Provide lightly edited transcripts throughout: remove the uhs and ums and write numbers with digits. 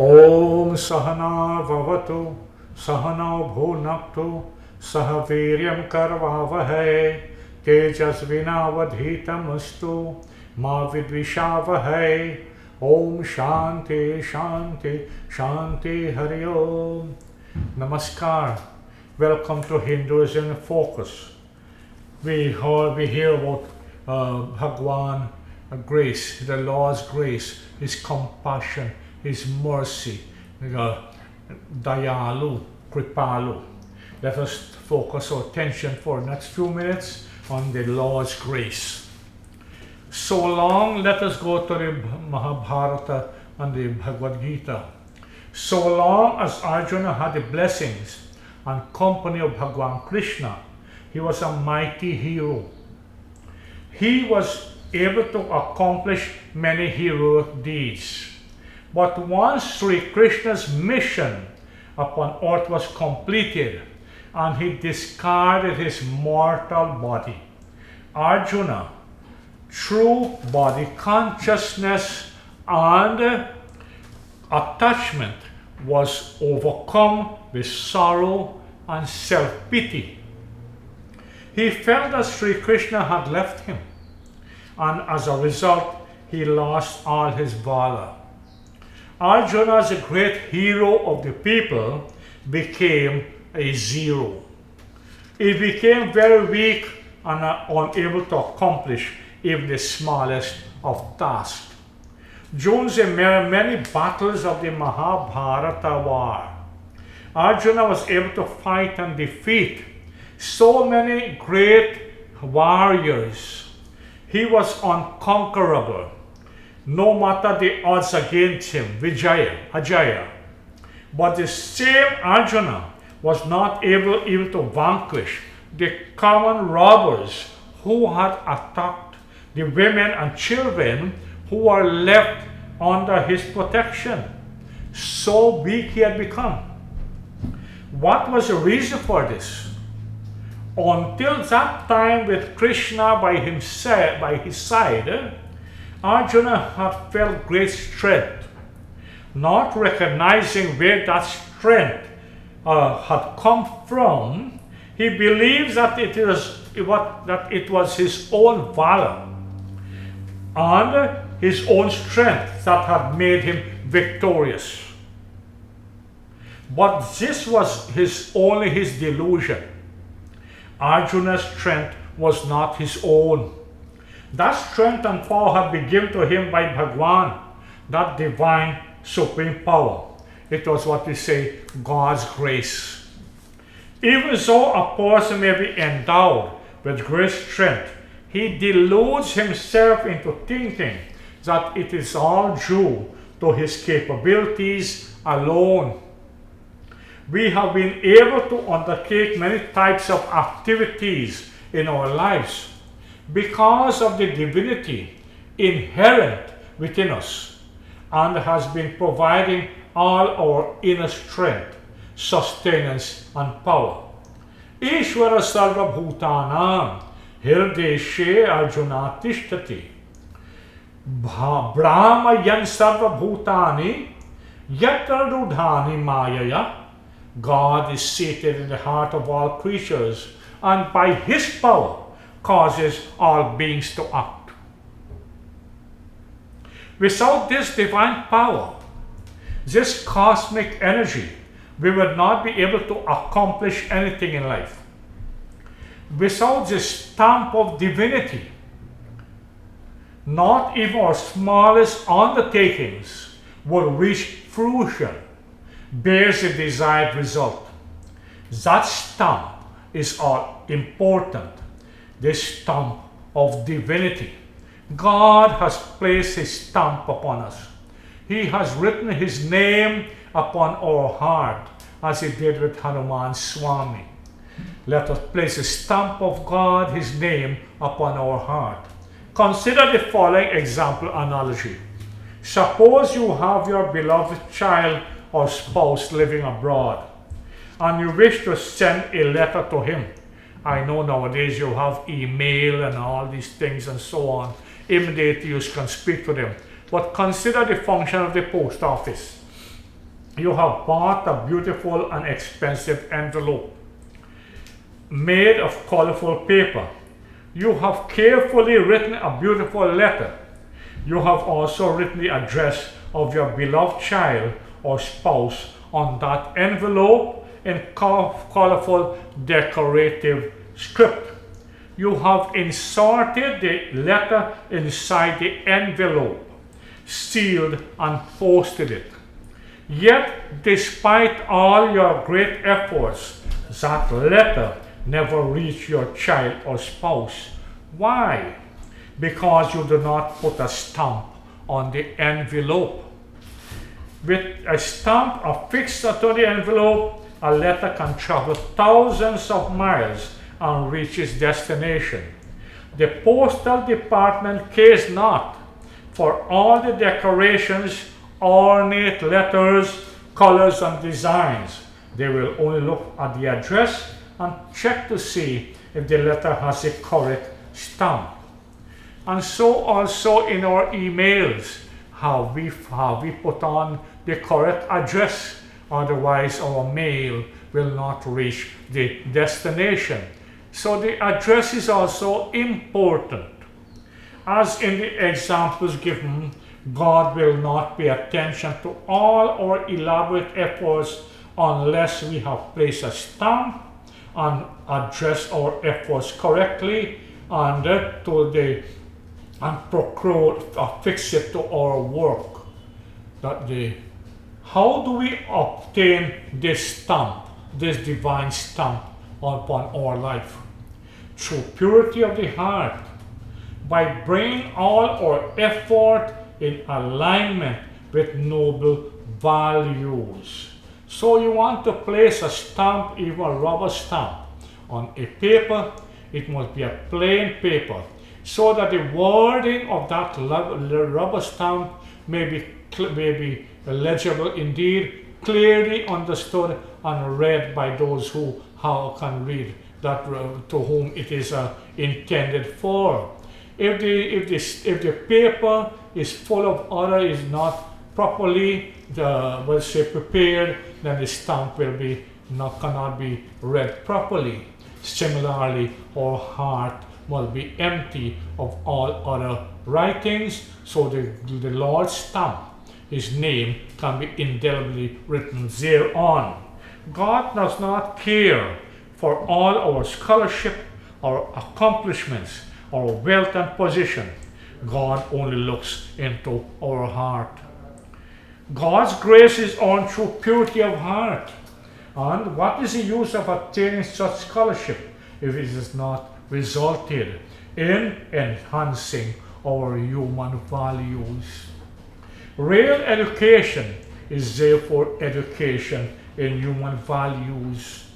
Om Sahana Vavatu Sahano Bhunaktu Sahaviryam Karvavahai Tejasvinavadhitamustu Ma Vidvishavahai. Om Shanti Shanti Shanti Hari Om. Namaskar. Welcome to Hinduism In Focus. We hear about Bhagwan grace, the Lord's grace, His compassion, His mercy, Dayalu, Kripalu. Let us focus our attention for the next few minutes on the Lord's grace. So long, let us go to the Mahabharata and the Bhagavad Gita. So long as Arjuna had the blessings and company of Bhagwan Krishna, he was a mighty hero. He was able to accomplish many heroic deeds. But once Sri Krishna's mission upon earth was completed and he discarded his mortal body, Arjuna, through body consciousness and attachment, was overcome with sorrow and self-pity. He felt that Sri Krishna had left him, and as a result, he lost all his valor. Arjuna, as a great hero of the people, became a zero. He became very weak and unable to accomplish even the smallest of tasks. During the many battles of the Mahabharata war, Arjuna was able to fight and defeat so many great warriors. He was unconquerable, no matter the odds against him, Ajaya. But the same Arjuna was not able even to vanquish the common robbers who had attacked the women and children who were left under his protection. So weak he had become. What was the reason for this? Until that time, with Krishna by his side, Arjuna had felt great strength. Not recognizing where that strength had come from, he believes that it was his own valor and his own strength that had made him victorious. But this was only his delusion. Arjuna's strength was not his own. That strength and power had been given to him by Bhagwan, that divine supreme power. It was what we say, God's grace. Even though a person may be endowed with great strength, he deludes himself into thinking that it is all due to his capabilities alone. We have been able to undertake many types of activities in our lives because of the divinity inherent within us, and has been providing all our inner strength, sustenance, and power. Ishvara sarva bhutanam hirdeshe arjuna tishtati brahma yan sarva bhutani yatra rudhani mayaya. God is seated in the heart of all creatures, and by his power causes all beings to act. Without this divine power, this cosmic energy, we would not be able to accomplish anything in life. Without this stamp of divinity, not even our smallest undertakings will reach fruition, bears the desired result. That stamp is all important, this stamp of divinity. God has placed his stamp upon us. He has written his name upon our heart, as he did with Hanuman Swami. Let us place the stamp of God, his name, upon our heart. Consider the following example analogy. Suppose you have your beloved child or spouse living abroad, and you wish to send a letter to him. I know nowadays you have email and all these things and so on. Immediately you can speak to them. But consider the function of the post office. You have bought a beautiful and expensive envelope made of colorful paper. You have carefully written a beautiful letter. You have also written the address of your beloved child or spouse on that envelope in colorful decorative script. You have inserted the letter inside the envelope, sealed and posted it. Yet, despite all your great efforts, that letter never reached your child or spouse. Why? Because you do not put a stamp on the envelope. With a stamp affixed to the envelope, a letter can travel thousands of miles and reach its destination. The postal department cares not for all the decorations, ornate letters, colors, and designs. They will only look at the address and check to see if the letter has a correct stamp. And so also in our emails, have we put on the correct address? Otherwise our mail will not reach the destination. So the address is also important. As in the examples given, God will not pay attention to all our elaborate efforts unless we have placed a stamp and addressed our efforts correctly and affix it to our work. How do we obtain this stamp, this divine stamp upon our life? Through purity of the heart, by bringing all our effort in alignment with noble values. So you want to place a stamp, even a rubber stamp, on a paper. It must be a plain paper, so that the wording of that rubber stamp may be legible indeed, clearly understood and read by those who can read that, to whom it is intended for. If the paper is full of other, is not properly prepared, then the stamp cannot be read properly. Similarly, our heart must be empty of all other writings, so the Lord's stamp, His name, can be indelibly written thereon. God does not care for all our scholarship, our accomplishments, our wealth and position. God only looks into our heart. God's grace is on through purity of heart. And what is the use of attaining such scholarship if it has not resulted in enhancing our human values? Real education is therefore education in human values.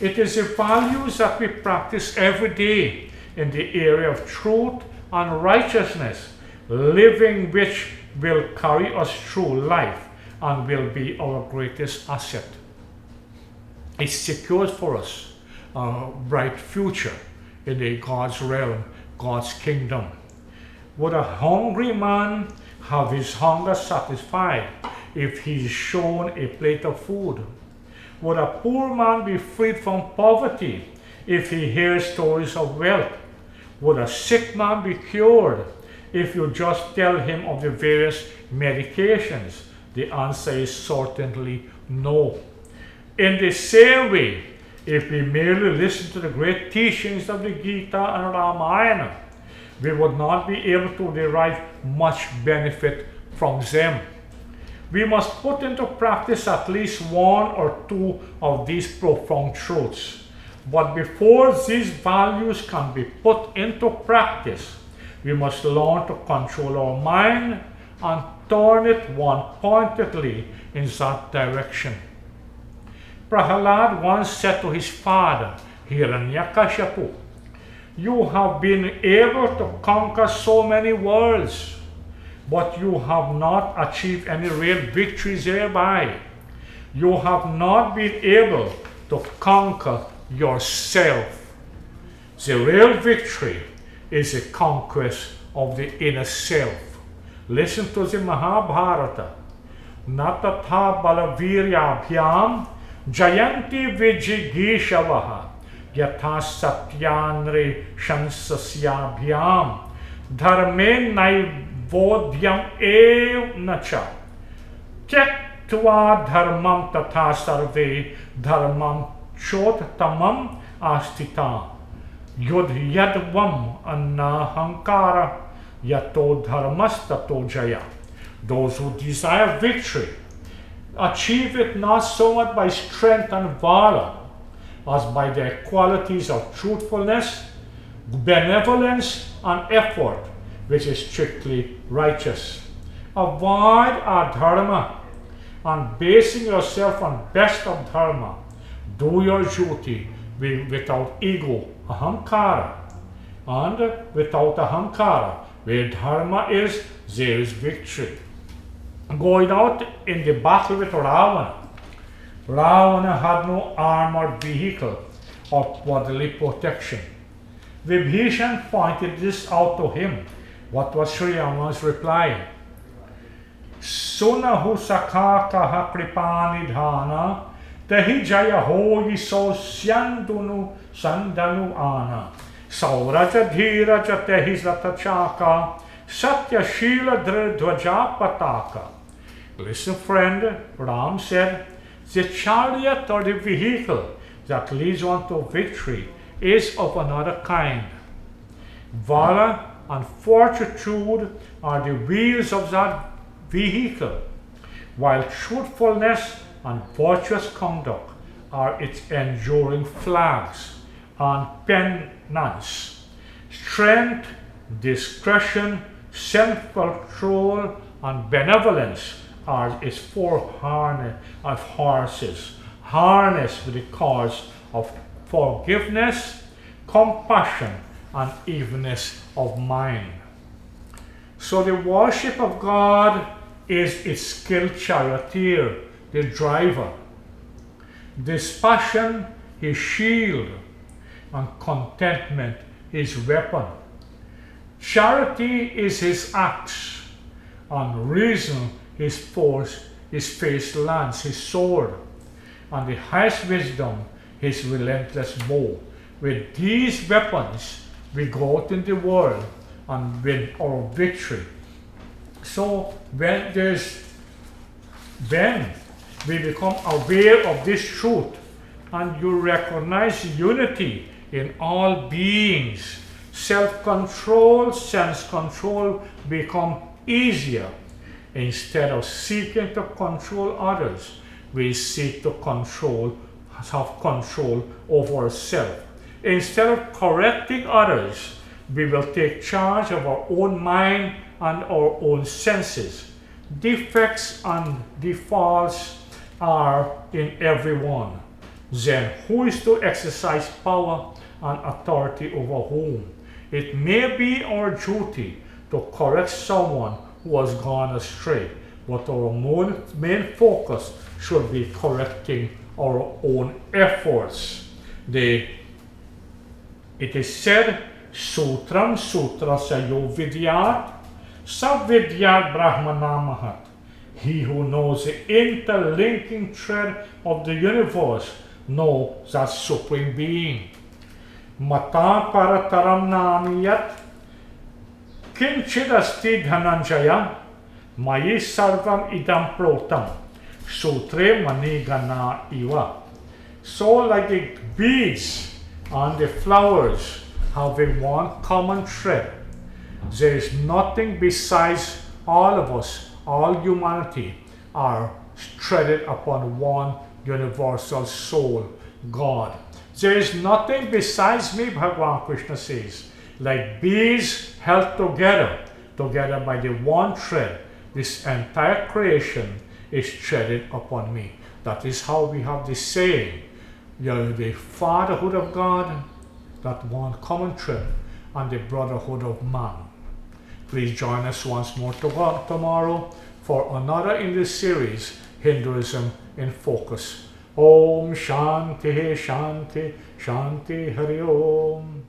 It is the values that we practice every day in the area of truth and righteousness, living which will carry us through life and will be our greatest asset. It secures for us a bright future in God's realm, God's kingdom. Would a hungry man have his hunger satisfied if he is shown a plate of food? Would a poor man be freed from poverty if he hears stories of wealth? Would a sick man be cured if you just tell him of the various medications? The answer is certainly no. In the same way, if we merely listen to the great teachings of the Gita and Ramayana, we would not be able to derive much benefit from them. We must put into practice at least one or two of these profound truths. But before these values can be put into practice, we must learn to control our mind and turn it one-pointedly in that direction. Prahalad once said to his father, Hiranyakashipu, "You have been able to conquer so many worlds, but you have not achieved any real victory thereby. You have not been able to conquer yourself." The real victory is the conquest of the inner self. Listen to the Mahabharata. natatha balaviryabhyam jayanti vijigishavaha yatha satyanre shansasyabhyam dharme naivodhyam ev nacha tyaktva dharmam tatha sarve dharmam chodtamam astita yod yadvam annahankara yato dharmas tato jaya. Those who desire victory achieve it not so much by strength and valor as by their qualities of truthfulness, benevolence, and effort, which is strictly righteous. Avoid adharma and basing yourself on best of dharma. Do your duty without ego, ahankara, and without ahankara. Where dharma is, there is victory. Going out in the battle with Ravana. Ravana had no armored vehicle or bodily protection. Vibhishan pointed this out to him. What was Sri Rama's reply? Sunahu sakha kaha kripanidhana tahi jaya hoyi so syandunu sandanu ana sauraja dhiraja tahi zatachaka satya shila dvaja pataka. Listen, friend, Ram said, the chariot or the vehicle that leads one to victory is of another kind. Valor and fortitude are the wheels of that vehicle, while truthfulness and virtuous conduct are its enduring flags and pennants. Strength, discretion, self-control, and benevolence are its four horses, harnessed with the cause of forgiveness, compassion, and evenness of mind. So the worship of God is its skilled charioteer, the driver. Dispassion, his shield, and contentment, his weapon. Charity is his axe, and reason his force, his face lance, his sword, and the highest wisdom his relentless bow. With these weapons we go out in the world and win our victory. So when we become aware of this truth and you recognize unity in all beings, self-control, sense-control become easier. Instead of seeking to control others, we seek to have control over ourselves. Instead of correcting others, we will take charge of our own mind and our own senses. Defects and defaults are in everyone. Then who is to exercise power and authority over whom? It may be our duty to correct someone who has gone astray, but our main focus should be correcting our own efforts. It is said, Sutram sutrasya yo vidyat, savidyat brahmanamahat. He who knows the interlinking thread of the universe knows that supreme being. Mata parataram namiyat kinchidasti dhananjaya mayi sarvam idam protam sutre manigana iva. So like the beads and the flowers have a one common thread. There is nothing besides all of us, all humanity are threaded upon one universal soul, God. There is nothing besides me, Bhagavan Krishna says. Like bees held together by the one thread, this entire creation is threaded upon me. That is how we have this saying, the fatherhood of God, that one common thread, and the brotherhood of man. Please join us once more tomorrow for another in this series, Hinduism in Focus. Om Shanti Shanti Shanti Hari Om.